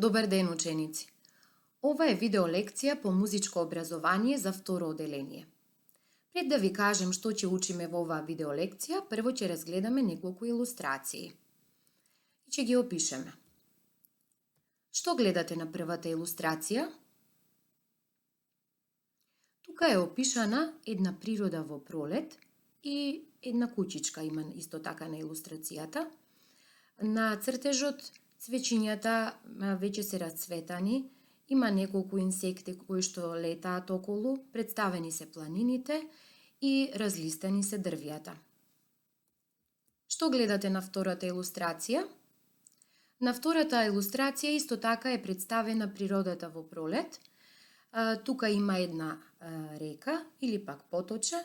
Добар ден, ученици! Ова е видеолекција по музичко образование за второ оделение. Пред да ви кажем што ќе учиме во оваа видеолекција, прво ќе разгледаме неколку илустрации. И ќе ги опишеме. Што гледате на првата илустрација? Тука е опишана една природа во пролет и една кучичка има исто така на илустрацијата. На цртежот цвеќињата веќе се расцветани, има неколку инсекти кои што летаат околу, представени се планините и разлистени се дрвјата. Што гледате на втората илустрација? На втората илустрација исто така е представена природата во пролет. Тука има една река или пак поточе,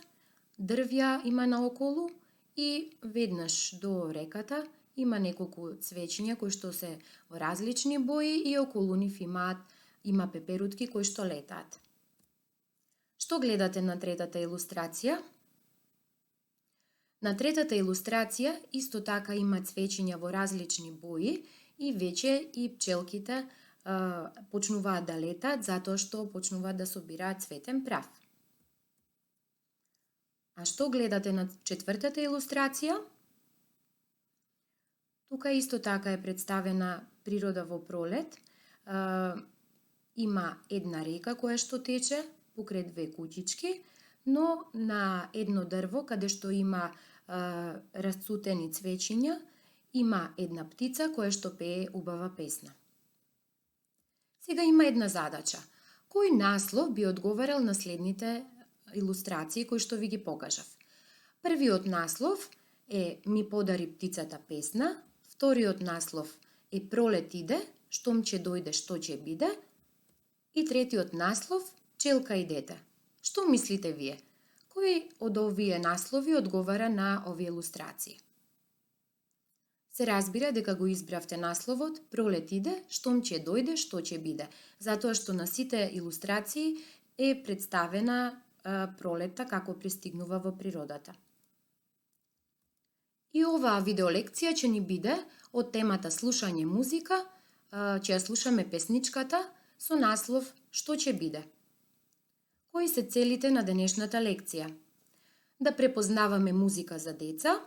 дрвја има наоколу и веднаш до реката има неколку цвеќиња кои што се во различни бои и околу нив има пеперутки кои што летаат. Што гледате на третата илустрација? На третата илустрација исто така има цвеќиња во различни бои и веќе и пчелките почнуваат да летаат затоа што почнуваат да собираат цветен прав. А што гледате на четвртата илустрација? Тука исто така е представена природа во пролет. Има една река која што тече покрај две куќички, но на едно дрво каде што има расцутени цвеќиња, има една птица која што пее убава песна. Сега има една задача. Кој наслов би одговарал на следните илустрации кои што ви ги покажав? Првиот наслов е "Ми подари птицата песна", вториот наслов е "Пролет иде, штом ќе дојде, што ќе биде", и третиот наслов "Пчелка и дете". Што мислите вие? Кој од овие наслови одговара на овие илустрации? Се разбира дека го избравте насловот "Пролет иде, штом ќе дојде, што ќе биде", затоа што на сите илустрации е представена пролетта како пристигнува во природата. И оваа видеолекција ќе ни биде од темата слушање музика, ќе ја слушаме песничката со наслов "Што ќе биде". Кои се целите на денешната лекција? Да препознаваме музика за деца,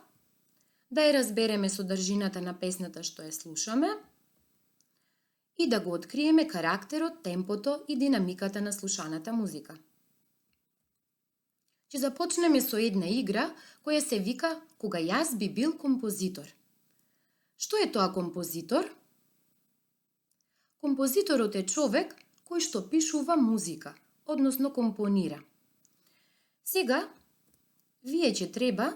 да ја разбереме содржината на песната што ја слушаме и да го откриеме карактерот, темпото и динамиката на слушаната музика. Ќе започнеме со една игра која се вика "Кога јас би бил композитор". Што е тоа композитор? Композиторот е човек кој што пишува музика, односно компонира. Сега, вие ќе треба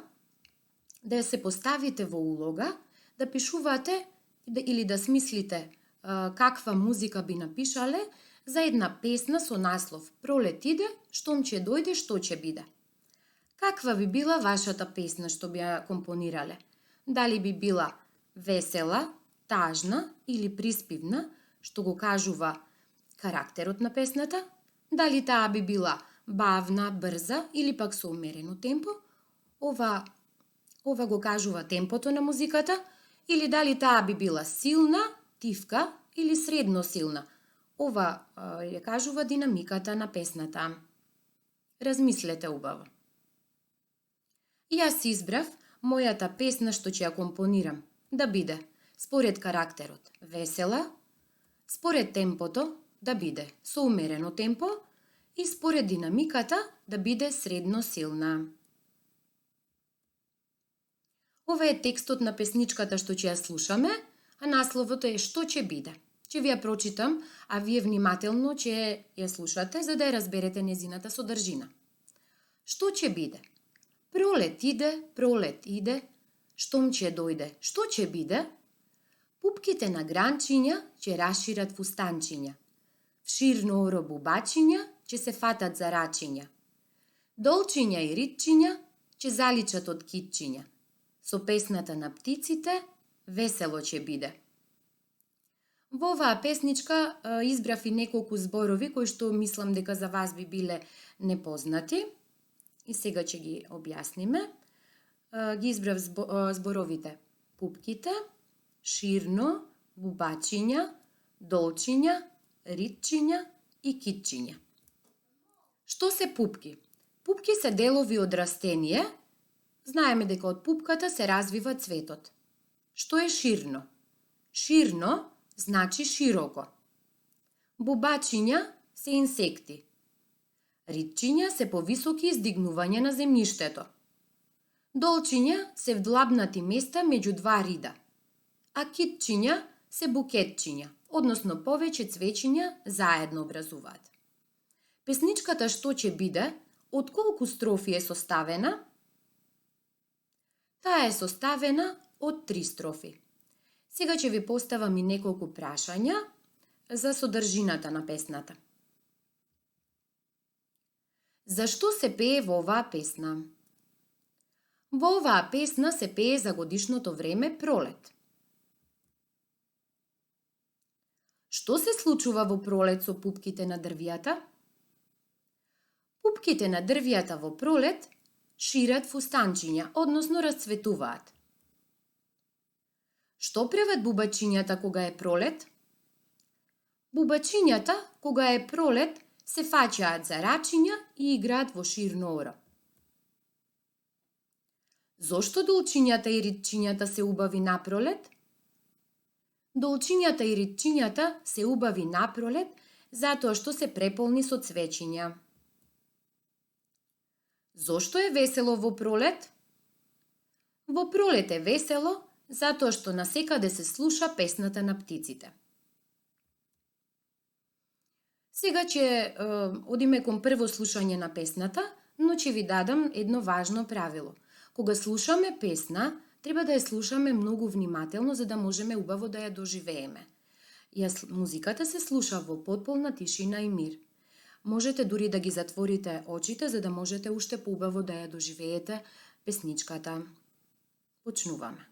да ја се поставите во улога, да пишувате или да смислите каква музика би напишале за една песна со наслов "Пролет иде, штом ќе дојде, што ќе биде". Каква би била вашата песна што би ја компонирале? Дали би била весела, тажна или приспивна, што го кажува карактерот на песната? Дали таа би била бавна, брза или пак со умерено темпо? Ова го кажува темпото на музиката, или дали таа би била силна, тивка или средно силна? Ова ја кажува динамиката на песната. Размислете убаво. Јас избрав мојата песна што ќе ја компонирам да биде според карактерот весела, според темпото да биде со умерено темпо и според динамиката да биде средно силна. Ова е текстот на песничката што ќе ја слушаме, а насловот е "Што ќе биде". Ќе ви ја прочитам, а вие внимателно ќе ја слушате за да ја разберете незината содржина. Што ќе биде? Пролет иде, штом ќе дојде, што ќе биде? Пупките на гранчиња ќе расшират фустанчиња. Вширно оро бубачиња ќе се фатат за рачиња. Долчиња и ритчиња ќе заличат од китчиња. Со песната на птиците весело ќе биде. Во оваа песничка избрав и неколку зборови кои што мислам дека за вас би биле непознати. И сега ќе ги објасниме. Ги избрав зборовите пупките, ширно, бубачиња, долчиња, ритчиња и китчиња. Што се пупки? Пупки се делови од растение. Знаеме дека од пупката се развива цветот. Што е ширно? Ширно значи широко. Бубачиња се инсекти. Ритчиња се повисоки издигнувања на земјиштето. Долчиња се вдлабнати места меѓу два рида. А китчиња се букетчиња, односно повеќе цвеќиња заедно образуваат. Песничката што ќе биде, од колку строфи е составена? Таа е составена од 3 строфи. Сега ќе ви поставам и неколку прашања за содржината на песната. Зашто се пее во оваа песна? Во оваа песна се пее за годишното време пролет. Што се случува во пролет со пупките на дрвијата? Пупките на дрвијата во пролет шират фустанчиња, односно расцветуваат. Што прават бубачињата кога е пролет? Бубачињата кога е пролет се фаќаат за рачиња и играат во ширно оро. Зошто долчињата и ритчињата се убави напролет? Долчињата и ритчињата се убави напролет затоа што се преполни со цвеќиња. Зошто е весело во пролет? Во пролет е весело затоа што насекаде се слуша песната на птиците. Сега ќе одиме кон прво слушање на песната, но ќе ви дадам едно важно правило. Кога слушаме песна, треба да ја слушаме многу внимателно за да можеме убаво да ја доживееме. Музиката се слуша во потполна тишина и мир. Можете дури да ги затворите очите за да можете уште поубаво да ја доживеете песничката. Почнуваме.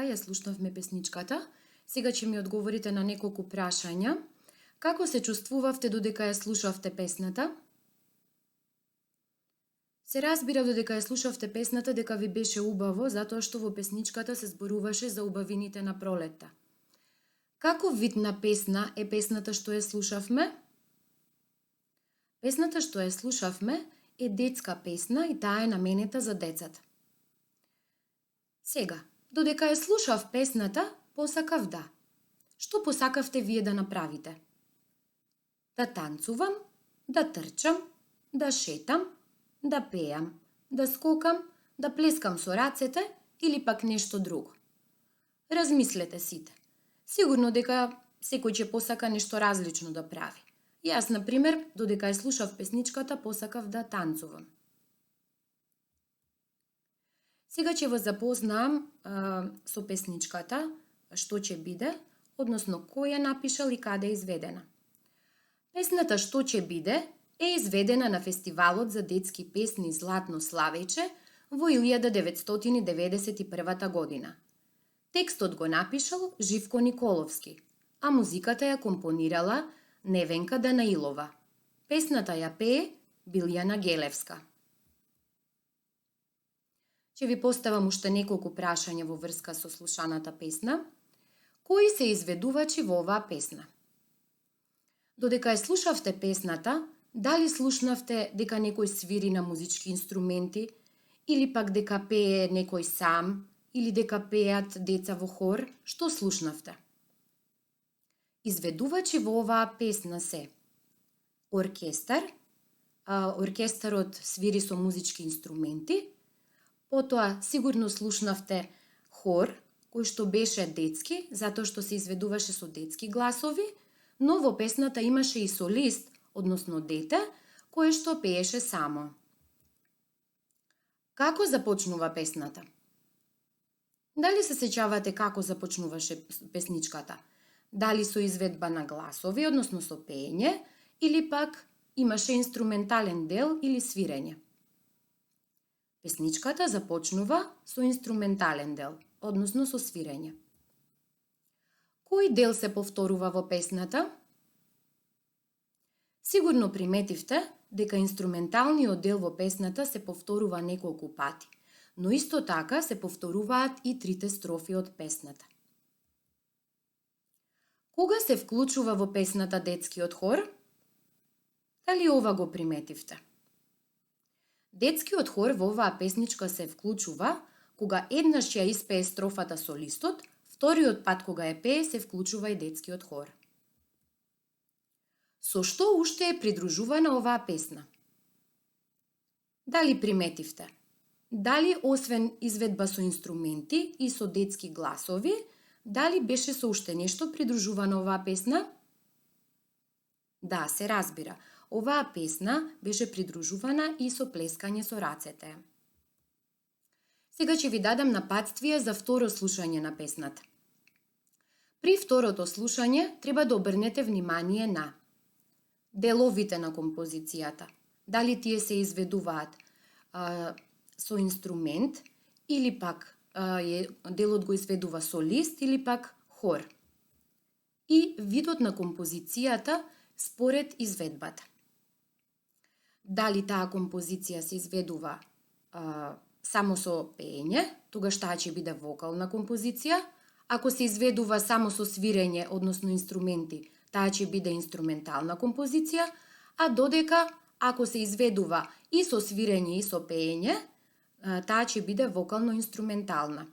Ја слушнавме песничката. Сега ќе ми одговорите на неколку прашања. Како се чувствувавте додека ја слушавте песната? Се разбира додека ја слушавте песната дека ви беше убаво, затоа што во песничката се зборуваше за убавините на пролетта. Каков вид на песна е песната што ја слушавме? Песната што ја слушавме е детска песна и таа е наменета за децата. Сега, додека ја слушав песната, посакав да Што посакавте вие да направите? Да танцувам, да трчам, да шетам, да пеам, да скокам, да плескам со рацете или пак нешто друго. Размислете сите. Сигурно дека секој ќе посака нешто различно да прави. Јас, на пример, додека ја слушав песничката, посакав да танцувам. Сега ќе ве запознаам со песничката, што ќе биде, односно кој ја напишал и каде е изведена. Песната Што ќе биде е изведена на фестивалот за детски песни Златно славејче во 1991 година. Текстот го напишал Живко Николовски, а музиката ја компонирала Невенка Данаилова. Песната ја пее Билјана Гелевска. Ќе ви поставам уште неколку прашања во врска со слушаната песна. Кои се изведувачи во оваа песна? Додека ја слушавте песната, дали слушнавте дека некој свири на музички инструменти, или пак дека пее некој сам, или дека пеат деца во хор? Што слушнавте? Изведувачи во оваа песна се оркестар, оркестарот свири со музички инструменти, потоа сигурно слушнавте хор, кој што беше детски, затоа што се изведуваше со детски гласови, но во песната имаше и солист, односно дете, кое што пееше само. Како започнува песната? Дали се сеќавате како започнуваше песничката? Дали со изведба на гласови, односно со пеење, или пак имаше инструментален дел или свирење? Песничката започнува со инструментален дел, односно со свирење. Кој дел се повторува во песната? Сигурно приметивте дека инструменталниот дел во песната се повторува неколку пати, но исто така се повторуваат и трите строфи од песната. Кога се вклучува во песната детскиот хор? Дали ова го приметивте? Детскиот хор во оваа песничка се вклучува кога еднаш ја испее строфата солистот, вториот пат кога ја пее се вклучува и детскиот хор. Со што уште е придружувана оваа песна? Дали приметивте? Дали освен изведба со инструменти и со детски гласови, дали беше со уште нешто придружувана оваа песна? Да, се разбира. Оваа песна беше придружувана и со плескање со рацете. Сега ќе ви дадам напатствие за второ слушање на песната. При второто слушање треба да обрнете внимание на деловите на композицијата. Дали тие се изведуваат со инструмент или пак делот го изведува солист или пак хор. И видот на композицијата според изведбата. Дали таа композиција се изведува само со пеење, тогаш таа ќе биде вокална композиција. Ако се изведува само со свирење, односно инструменти, таа ќе биде инструментална композиција, а додека ако се изведува и со свирење и со пеење, таа ќе биде вокално-инструментална.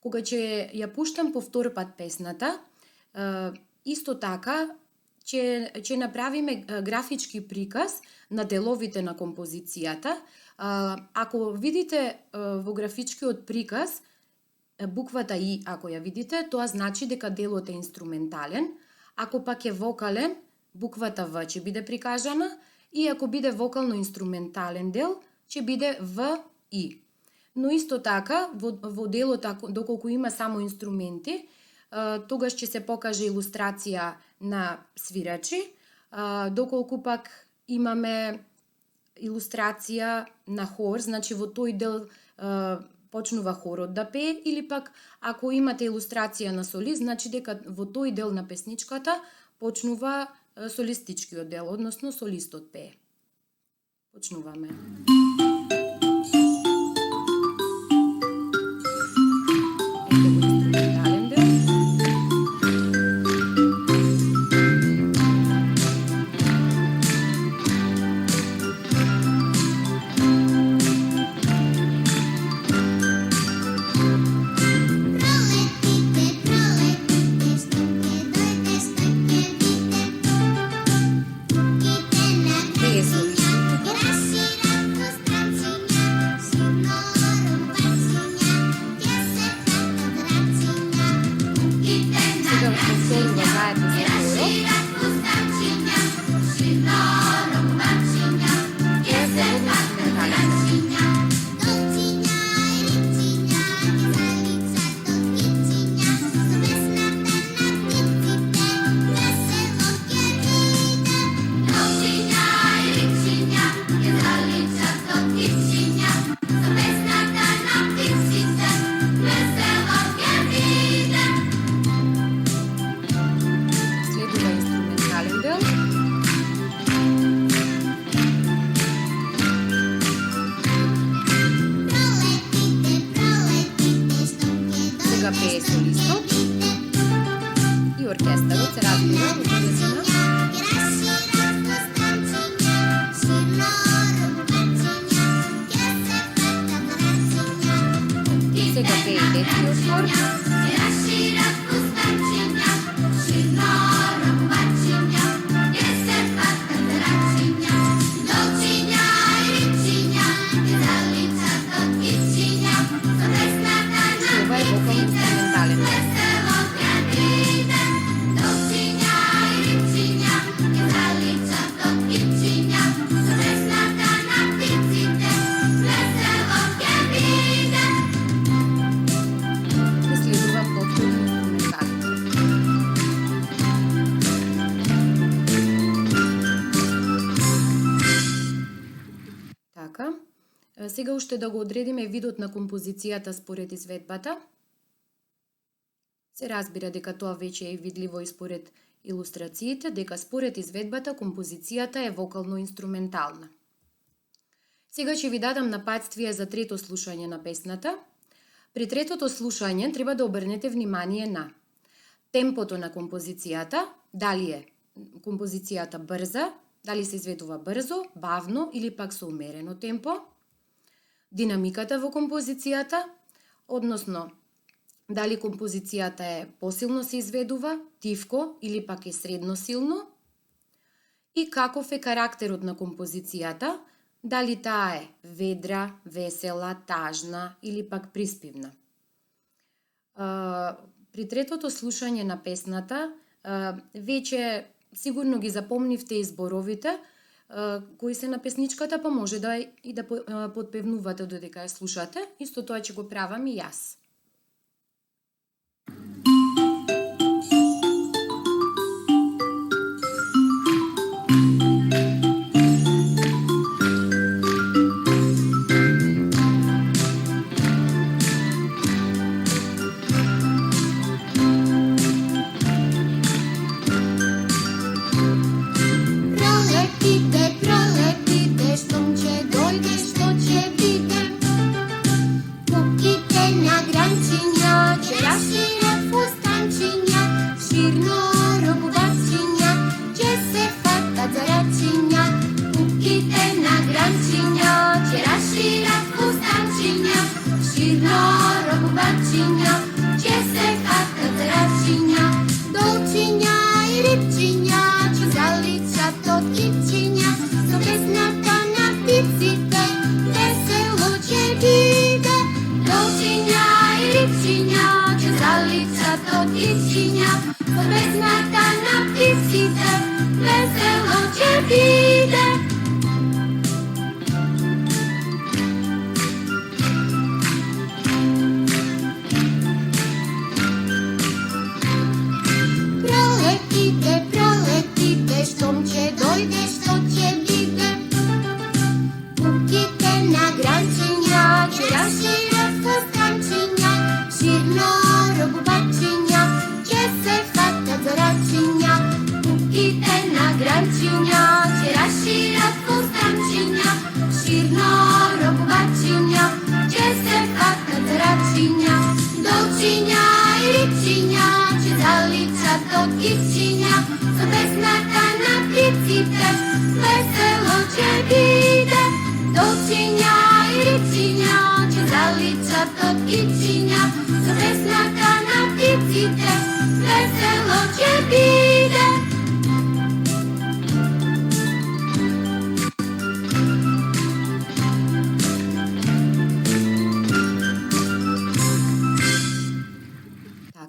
Кога ќе ја пуштам по втор пат песната, исто така ќе направиме графички приказ на деловите на композицијата. Ако видите во графичкиот приказ буквата И, ако ја видите, тоа значи дека делот е инструментален. Ако пак е вокален, буквата В ќе биде прикажана, и ако биде вокално-инструментален дел, ќе биде В, И. Но исто така, во делот, доколку има само инструменти, тогаш ќе се покаже илустрација на свирачи, доколку пак имаме илустрација на хор, значи во тој дел почнува хорот да пее, или пак ако имате илустрација на солист, значи дека во тој дел на песничката почнува солистичкиот дел, односно солистот пее. Почнуваме. Пролетите, пролетите, Prostor. Ова е вокално инструментален дел. Следува повторно инструментален. Така, сега уште да го одредиме видот на композицијата според изведбата. Се разбира дека тоа веќе е видливо и според илустрациите, дека според изведбата композицијата е вокално-инструментална. Сега ќе ви дадам напатствие за трето слушање на песната. При третото слушање треба да обрнете внимание на темпото на композицијата, дали е композицијата брза, дали се изведува брзо, бавно или пак со умерено темпо, динамиката во композицијата, односно дали композицијата е посилно се изведува, тивко или пак е средно силно, и каков е карактерот на композицијата, дали таа е ведра, весела, тажна или пак приспивна. При третото слушање на песната, веќе сигурно ги запомнивте и зборовите кои се на песничката, па може да и да подпевнувате додека ја слушате. Исто тоа ќе го правам и јас.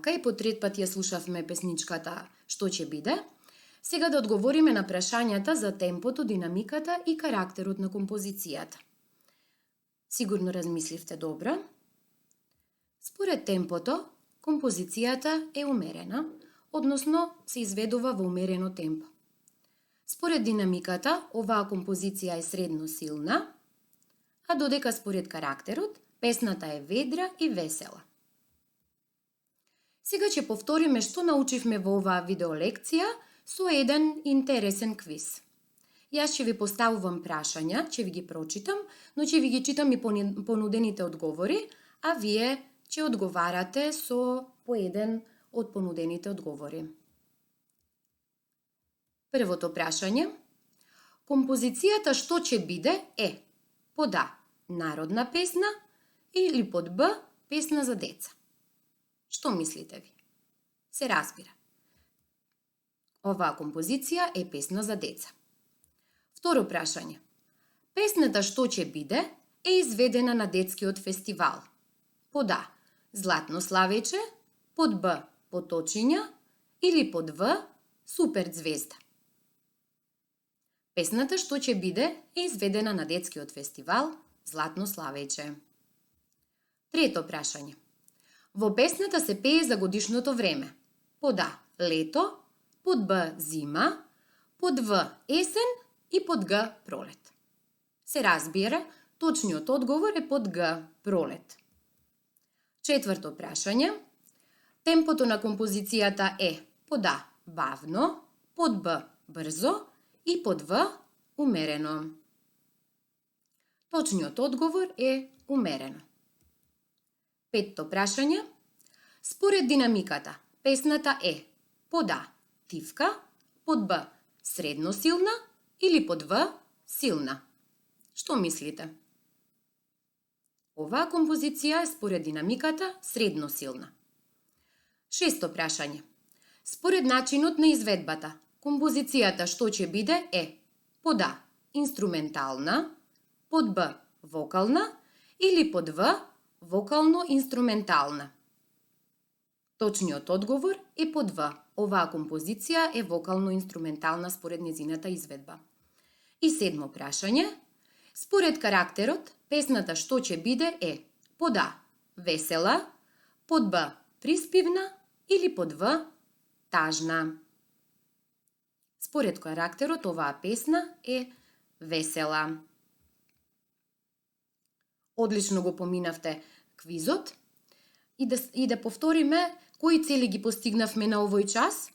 Така и по трет пат ја слушавме песничката "Што ќе биде". Сега да одговориме на прашањата за темпото, динамиката и карактерот на композицијата. Сигурно размисливте добро. Според темпото, композицијата е умерена, односно се изведува во умерено темпо. Според динамиката, оваа композиција е средно силна, а додека според карактерот, песната е ведра и весела. Сега ќе повториме што научивме во оваа видеолекција со еден интересен квиз. Јас ќе ви поставувам прашања, ќе ви ги прочитам, но ќе ви ги читам и понудените одговори, а вие ќе одговарате со по еден од понудените одговори. Првото прашање. Композицијата "Што ќе биде" е под А. Народна песна или под Б. Песна за деца. Што мислите ви? Се разбира. Оваа композиција е песна за деца. Второ прашање. Песната Што ќе биде е изведена на детскиот фестивал. Под А. Златно славече, под Б. Поточиња или под В. Супер звезда. Песната Што ќе биде е изведена на детскиот фестивал Златно славече. Трето прашање. Во песната се пее за годишното време. Под А. Лето, под Б. Зима, под В. Есен и под Г. Пролет. Се разбира, точниот одговор е под Г. Пролет. Четврто прашање. Темпото на композицијата е под А. Бавно, под Б. Брзо и под В. Умерено. Точниот одговор е умерено. Петто прашање. Според динамиката, песната е под А. Тивка, под Б. Средно силна или под В. Силна. Што мислите? Оваа композиција е според динамиката средно силна. Шесто прашање. Според начинот на изведбата, композицијата Што ќе биде е под А. Инструментална, под Б. Вокална или под В. Вокално-инструментална. Точниот одговор е под В. Оваа композиција е вокално-инструментална според незината изведба. И седмо прашање. Според карактерот, песната Што ќе биде е под А. Весела, под Б. Приспивна или под В. Тажна. Според карактерот, оваа песна е весела. Одлично го поминавте квизот. И да повториме кои цели ги постигнавме на овој час.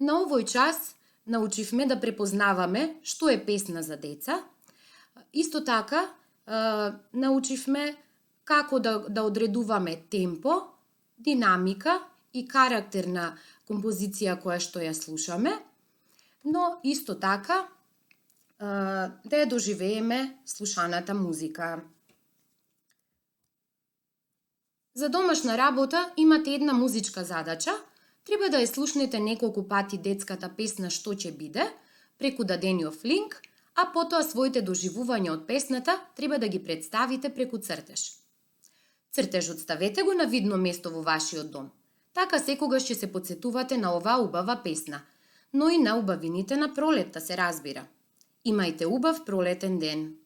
На овој час научивме да препознаваме што е песна за деца. Исто така, научивме како да одредуваме темпо, динамика и карактер на композиција која што ја слушаме, но исто така да ја доживееме слушаната музика. За домашна работа имате една музичка задача. Треба да ја слушнете неколку пати детската песна Што ќе биде преку дадениот линк, а потоа своите доживувања од песната треба да ги представите преку цртеж. Цртежот ставете го на видно место во вашиот дом. Така секогаш ќе се потсетувате на оваа убава песна, но и на убавините на пролетта, се разбира. Имајте убав пролетен ден!